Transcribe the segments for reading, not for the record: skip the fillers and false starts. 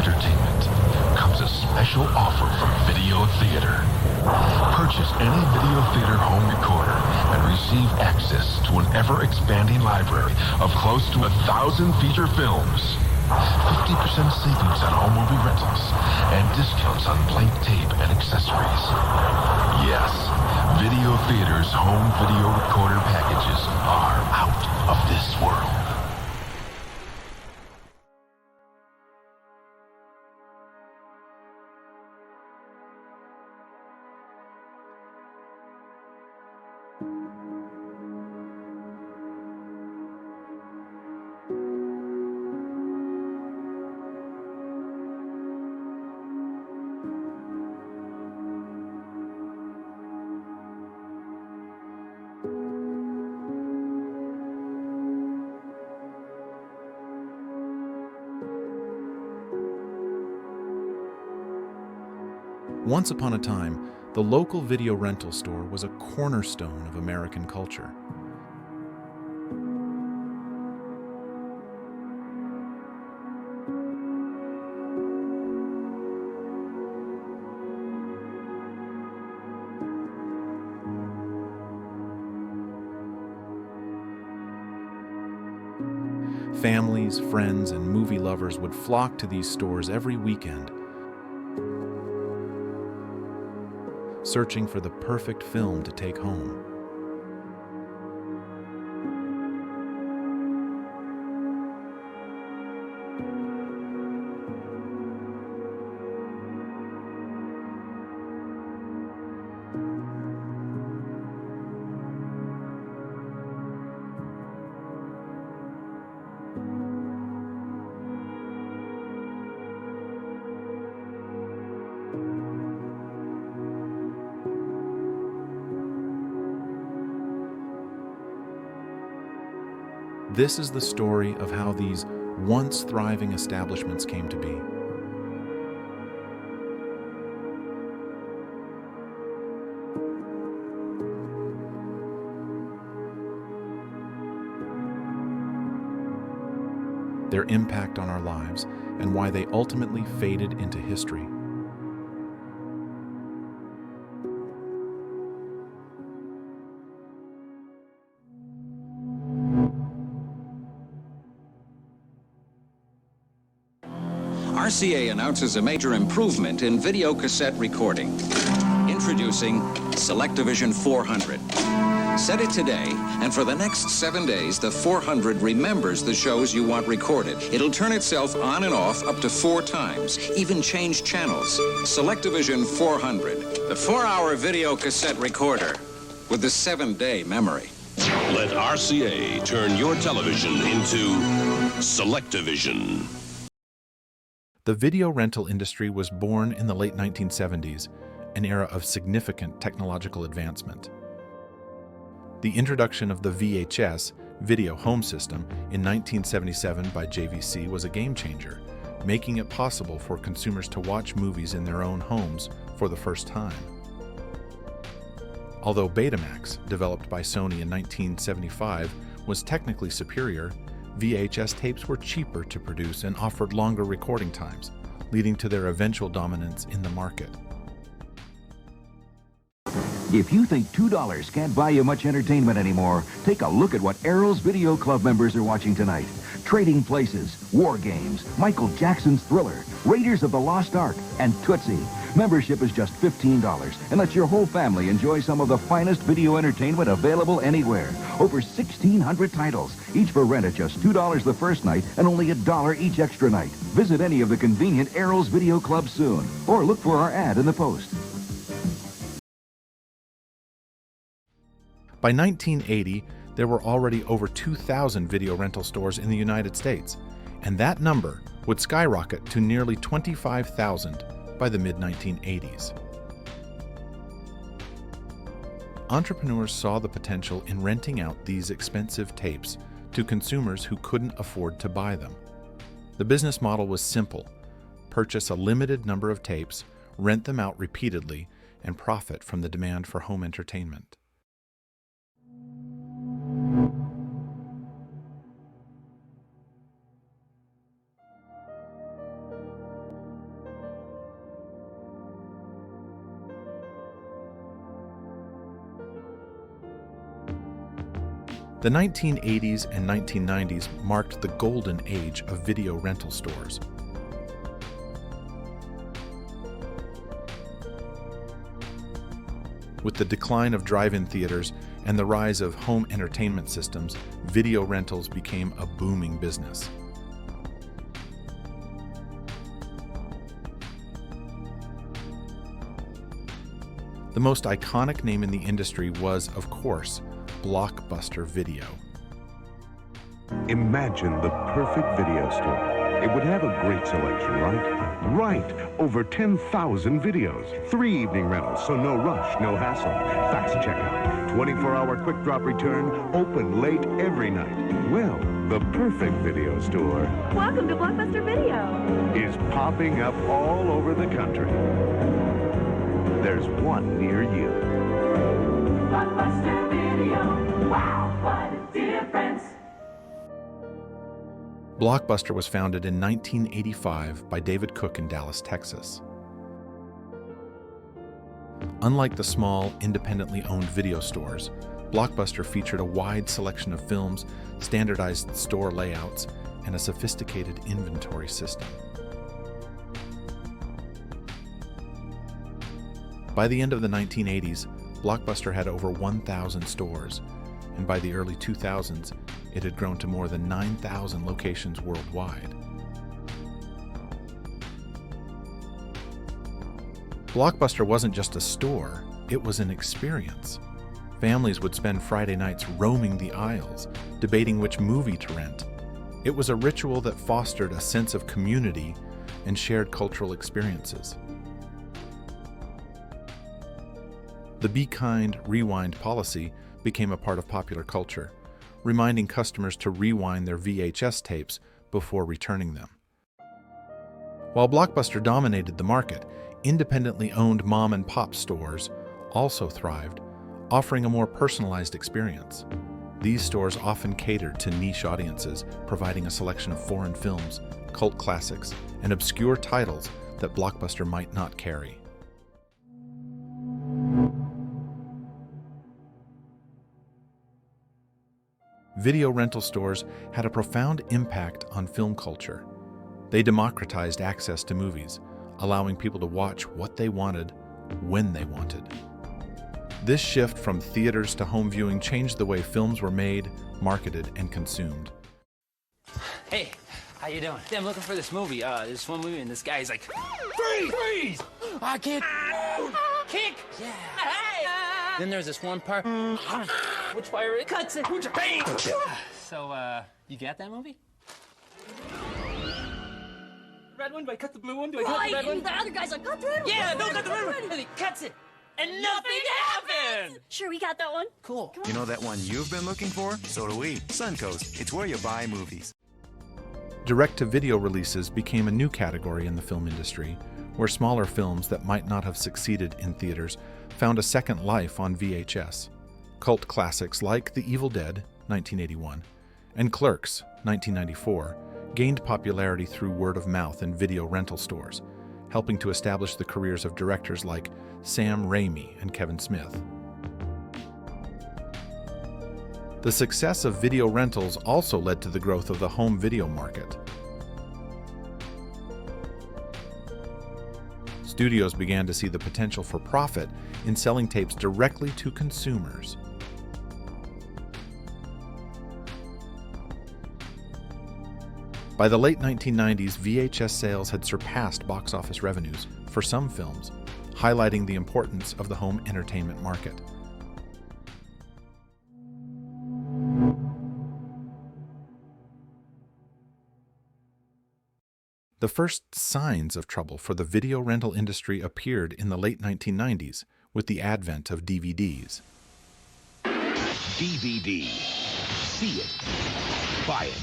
entertainment comes a special offer from Video Theater. Purchase any Video Theater home recorder and receive access to an ever-expanding library of close to 1,000 feature films. 50% savings on home movie rentals and discounts on blank tape and accessories. Yes, Video Theater's home video recorder packages are out of this world. Once upon a time, the local video rental store was a cornerstone of American culture. Families, friends, and movie lovers would flock to these stores every weekend, searching for the perfect film to take home. This is the story of how these once thriving establishments came to be. Their impact on our lives, and why they ultimately faded into history. RCA announces a major improvement in video cassette recording. Introducing SelectaVision 400. Set it today, and for the next 7 days, the 400 remembers the shows you want recorded. It'll turn itself on and off up to 4 times, even change channels. SelectaVision 400, the 4-hour video cassette recorder with the 7-day memory. Let RCA turn your television into SelectaVision. The video rental industry was born in the late 1970s, an era of significant technological advancement. The introduction of the VHS, Video Home System, in 1977 by JVC was a game changer, making it possible for consumers to watch movies in their own homes for the first time. Although Betamax, developed by Sony in 1975, was technically superior, VHS tapes were cheaper to produce and offered longer recording times, leading to their eventual dominance in the market. If you think $2 can't buy you much entertainment anymore, take a look at what Errol's Video Club members are watching tonight. Trading Places, War Games, Michael Jackson's Thriller, Raiders of the Lost Ark, and Tootsie. Membership is just $15 and lets your whole family enjoy some of the finest video entertainment available anywhere. Over 1,600 titles, each for rent at just $2 the first night and only $1 each extra night. Visit any of the convenient Errol's Video Clubs soon, or look for our ad in the Post. By 1980, there were already over 2,000 video rental stores in the United States, and that number would skyrocket to nearly 25,000 by the mid-1980s. Entrepreneurs saw the potential in renting out these expensive tapes to consumers who couldn't afford to buy them. The business model was simple: purchase a limited number of tapes, rent them out repeatedly, and profit from the demand for home entertainment. The 1980s and 1990s marked the golden age of video rental stores. With the decline of drive-in theaters and the rise of home entertainment systems, video rentals became a booming business. The most iconic name in the industry was, of course, Blockbuster Video. Imagine the perfect video store. It would have a great selection, right? Right! Over 10,000 videos. 3 evening rentals, so no rush, no hassle. Fast checkout. 24-hour quick drop return. Open late every night. Well, the perfect video store Welcome to Blockbuster Video. is popping up all over the country. There's one near you. Blockbuster Video. Wow, what a difference. Blockbuster was founded in 1985 by David Cook in Dallas, Texas. Unlike the small, independently owned video stores, Blockbuster featured a wide selection of films, standardized store layouts, and a sophisticated inventory system. By the end of the 1980s, Blockbuster had over 1,000 stores, and by the early 2000s, it had grown to more than 9,000 locations worldwide. Blockbuster wasn't just a store, it was an experience. Families would spend Friday nights roaming the aisles, debating which movie to rent. It was a ritual that fostered a sense of community and shared cultural experiences. The Be Kind, Rewind policy became a part of popular culture, reminding customers to rewind their VHS tapes before returning them. While Blockbuster dominated the market, independently owned mom-and-pop stores also thrived, offering a more personalized experience. These stores often catered to niche audiences, providing a selection of foreign films, cult classics, and obscure titles that Blockbuster might not carry. Video rental stores had a profound impact on film culture. They democratized access to movies, allowing people to watch what they wanted, when they wanted. This shift from theaters to home viewing changed the way films were made, marketed, and consumed. Hey, how you doing? I'm looking for this movie. This one movie, and this guy's like, freeze! I can't. Kick! Yeah. Hey! Then there's this one part. Which fire it cuts it. Bang! So, you got that movie? Red one? Do I cut the blue one? Do I cut the red one? The other guy's like, cut the red one. Yeah, don't cut the red one. And he cuts it, and nothing happened. Sure, we got that one. Cool. You know that one you've been looking for? So do we. Suncoast. It's where you buy movies. Direct-to-video releases became a new category in the film industry, where smaller films that might not have succeeded in theaters found a second life on VHS. Cult classics like The Evil Dead, 1981, and Clerks, 1994, gained popularity through word of mouth in video rental stores, helping to establish the careers of directors like Sam Raimi and Kevin Smith. The success of video rentals also led to the growth of the home video market. Studios began to see the potential for profit in selling tapes directly to consumers. By the late 1990s, VHS sales had surpassed box office revenues for some films, highlighting the importance of the home entertainment market. The first signs of trouble for the video rental industry appeared in the late 1990s with the advent of DVDs. DVD. See it. Buy it.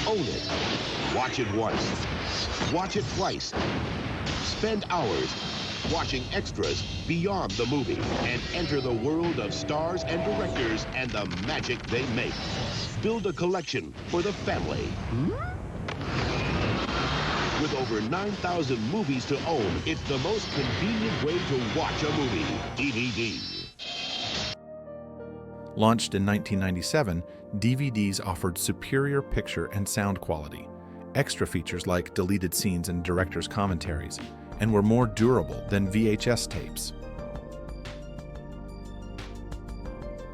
Own it. Watch it once. Watch it twice. Spend hours watching extras beyond the movie and enter the world of stars and directors and the magic they make. Build a collection for the family. With over 9,000 movies to own, it's the most convenient way to watch a movie. DVD. Launched in 1997, DVDs offered superior picture and sound quality, extra features like deleted scenes and director's commentaries, and were more durable than VHS tapes.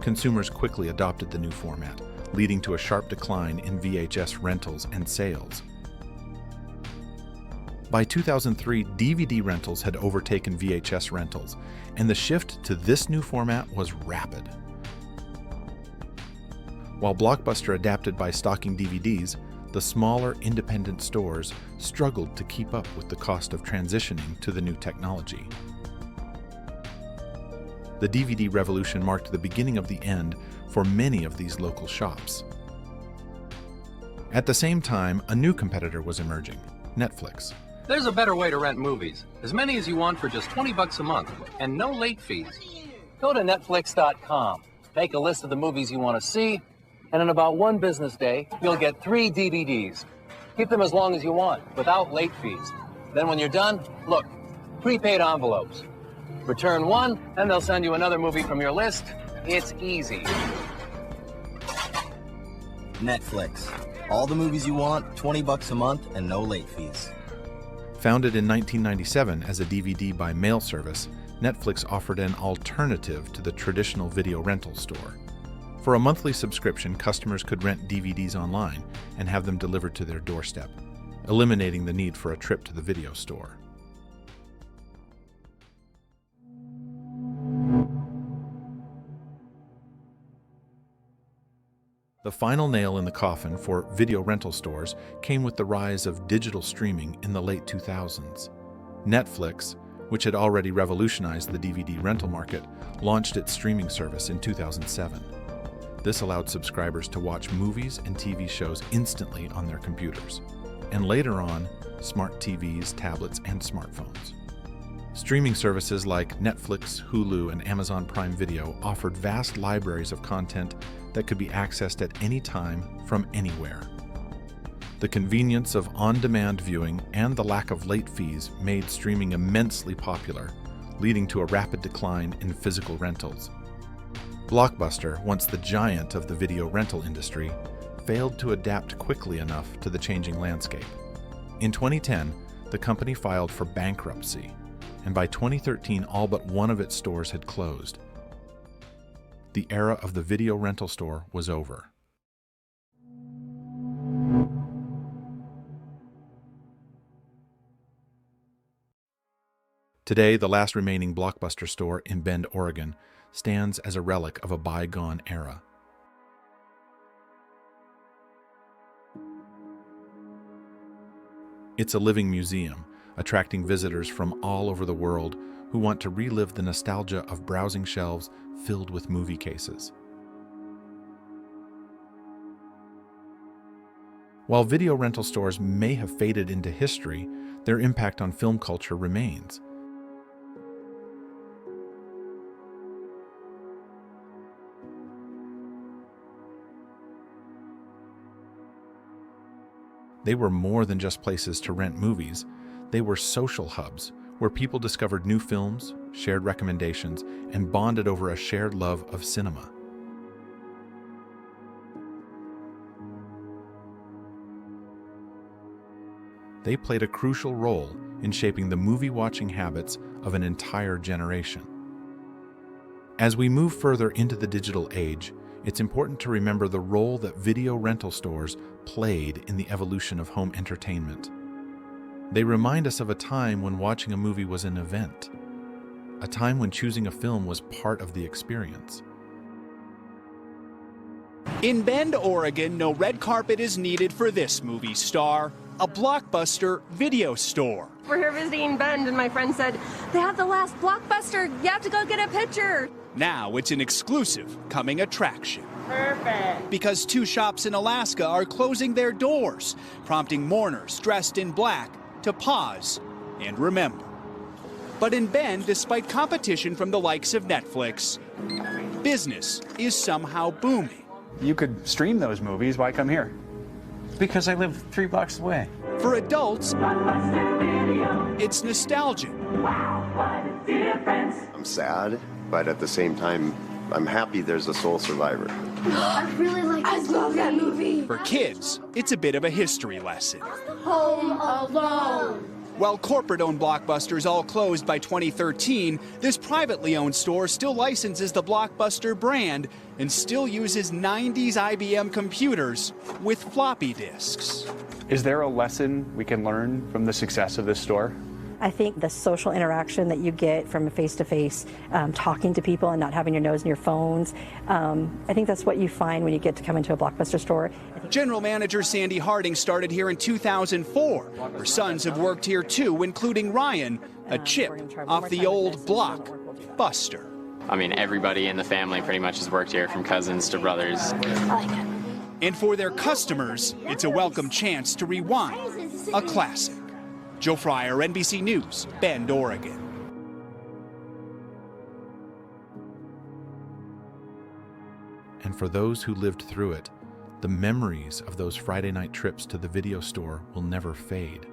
Consumers quickly adopted the new format, leading to a sharp decline in VHS rentals and sales. By 2003, DVD rentals had overtaken VHS rentals, and the shift to this new format was rapid. While Blockbuster adapted by stocking DVDs, the smaller independent stores struggled to keep up with the cost of transitioning to the new technology. The DVD revolution marked the beginning of the end for many of these local shops. At the same time, a new competitor was emerging, Netflix. There's a better way to rent movies. As many as you want for just $20 a month, and no late fees. Go to Netflix.com, make a list of the movies you want to see, and in about one business day, you'll get 3 DVDs. Keep them as long as you want, without late fees. Then when you're done, look, prepaid envelopes. Return one, and they'll send you another movie from your list. It's easy. Netflix. All the movies you want, $20 a month, and no late fees. Founded in 1997 as a DVD by mail service, Netflix offered an alternative to the traditional video rental store. For a monthly subscription, customers could rent DVDs online and have them delivered to their doorstep, eliminating the need for a trip to the video store. The final nail in the coffin for video rental stores came with the rise of digital streaming in the late 2000s. Netflix, which had already revolutionized the DVD rental market, launched its streaming service in 2007. This allowed subscribers to watch movies and TV shows instantly on their computers, and later on, smart TVs, tablets, and smartphones. Streaming services like Netflix, Hulu, and Amazon Prime Video offered vast libraries of content that could be accessed at any time from anywhere. The convenience of on-demand viewing and the lack of late fees made streaming immensely popular, leading to a rapid decline in physical rentals. Blockbuster, once the giant of the video rental industry, failed to adapt quickly enough to the changing landscape. In 2010, the company filed for bankruptcy, and by 2013, all but one of its stores had closed. The era of the video rental store was over. Today, the last remaining Blockbuster store in Bend, Oregon, stands as a relic of a bygone era. It's a living museum, attracting visitors from all over the world who want to relive the nostalgia of browsing shelves filled with movie cases. While video rental stores may have faded into history, their impact on film culture remains. They were more than just places to rent movies. They were social hubs where people discovered new films, shared recommendations, and bonded over a shared love of cinema. They played a crucial role in shaping the movie-watching habits of an entire generation. As we move further into the digital age, it's important to remember the role that video rental stores played in the evolution of home entertainment. They remind us of a time when watching a movie was an event, a time when choosing a film was part of the experience. In Bend, Oregon, no red carpet is needed for this movie star, a Blockbuster video store. We're here visiting Bend, and my friend said, they have the last Blockbuster. You have to go get a picture. Now it's an exclusive coming attraction. Perfect. Because 2 shops in Alaska are closing their doors, prompting mourners dressed in black to pause and remember. But in Bend, despite competition from the likes of Netflix, business is somehow booming. You could stream those movies. Why come here? Because I live 3 blocks away. For adults, it's nostalgic. Wow, what a difference. I'm sad, but at the same time, I'm happy there's a sole survivor. I really like I love that movie. For kids, it's a bit of a history lesson. Home Alone. While corporate-owned Blockbusters all closed by 2013, this privately owned store still licenses the Blockbuster brand and still uses 90s IBM computers with floppy disks. Is there a lesson we can learn from the success of this store? I think the social interaction that you get from face-to-face, talking to people and not having your nose in your phones, I think that's what you find when you get to come into a Blockbuster store. General Manager Sandy Harding started here in 2004. Her sons have worked here too, including Ryan, a chip off the old Blockbuster. I mean, everybody in the family pretty much has worked here, from cousins to brothers. And for their customers, it's a welcome chance to rewind a classic. Joe Fryer, NBC News, Bend, Oregon. And for those who lived through it, the memories of those Friday night trips to the video store will never fade.